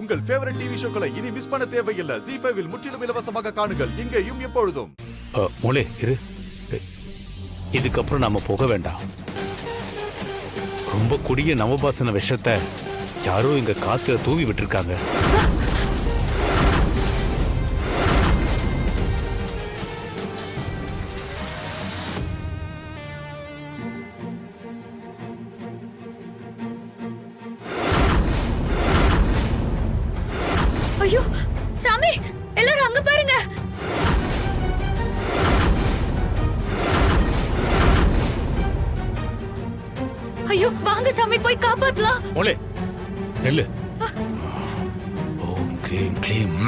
உங்கள் favourite TV ஷோக்களை இனி miss பண்ண தேவையில்லை. ZEE5 இல் முற்றிலும் இலவசமாக காணுங்கள், இங்கேயும் எப்பொழுதும். மோளே இரு, இதுக்கப்புறம் நாம போக வேண்டாம். ரொம்ப கொடிய நவபாசன விஷத்தை யாரோ இங்க காத்துல தூவி விட்டுருக்காங்க. ஐயோ சாமி, எல்லாரும் அங்க பாருங்க. ஐயோ வாங்க சாமி, போய் காப்பாத்தலாம். மோளே நெல்லு. ஓம் க்ளீம் க்ளீம்.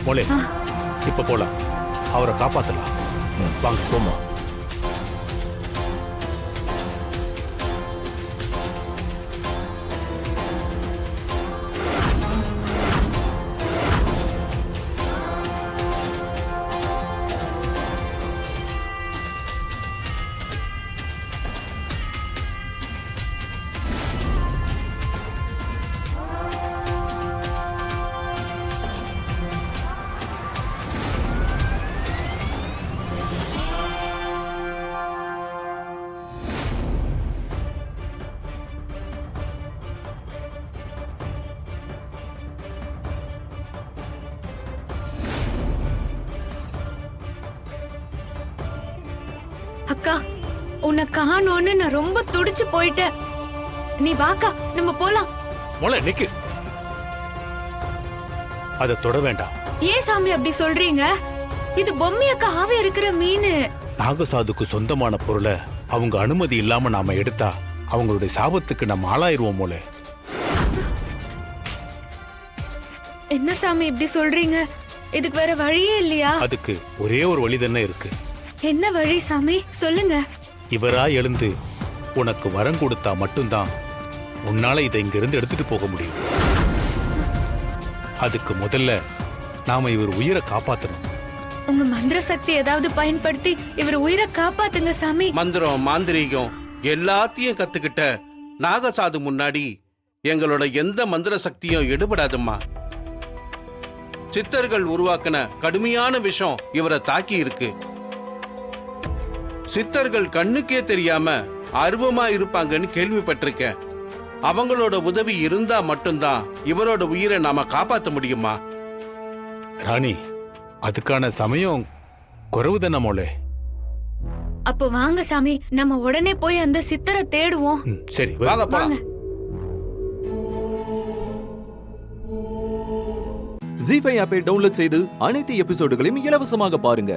மோளே இப்ப போலாம், அவரை காப்பாத்தலாம். வாங்க போமா. அக்கா, உன்னை காணோன்னு நான் ரொம்ப துடிச்சு போயிட்டேன். நீ வாக்கா, நம்ம போலாம். மோளே நிக்கு, அதை தொட வேண்டாம். ஏன் சாமி அப்படி சொல்றீங்க? இது பொம்மையக்கா ஆவே இருக்கிற மீன். நாகசாதுக்கு சொந்தமான பொருளை அவங்க அனுமதி இல்லாம நாம எடுத்தா அவங்களுடைய சாபத்துக்கு நம்ம ஆளாயிருவோம். மோளே என்ன சாமி இப்படி சொல்றீங்க? இதுக்கு வேற வழியே இல்லையா? அதுக்கு ஒரே ஒரு வழி தானே இருக்கு. என்ன வழி சாமி, சொல்லுங்க. இவரா எழுந்து உனக்கு வரம் கொடுத்தா மட்டும்தான் உன்னால இதை இங்கிருந்து எடுத்துட்டு போக முடியும். அதுக்கு முதல்ல நாம இவர் உயிரை காப்பாத்தணும். உங்க மந்திர சக்தி ஏதாவது பயன்படுத்தி இவர் உயிரை காப்பாத்துங்க சாமி. மந்திரம் மாந்திரீகம் எல்லாத்தையும் கத்துக்கிட்ட நாகசாது முன்னாடி எங்களோட எந்த மந்திர சக்தியும் எடுபடாதும்மா. சித்தர்கள் உருவாக்கின கடுமையான விஷம் இவரை தாக்கி இருக்கு. சித்தர்கள் கண்ணுக்கே தெரியாம ஆர்வமா இருப்பாங்கன்னு கேள்விப்பட்டிருக்கேன். அவங்களோட உதவி இருந்தா மட்டும்தான் இவரோட உயிரை நாம காப்பாற்ற முடியுமா? ராணி, அதுக்கான சமயம் குறைவுதானே மோளே. அப்போ வாங்க சாமி, நம்ம உடனே போய் அந்த சித்தரை தேடுவோம். சரி வாங்க போலாம். ZEE5 ஆப்பை டவுன்லோட் செய்து அனைத்து எபிசோடுகளையும் இலவசமாக பாருங்க.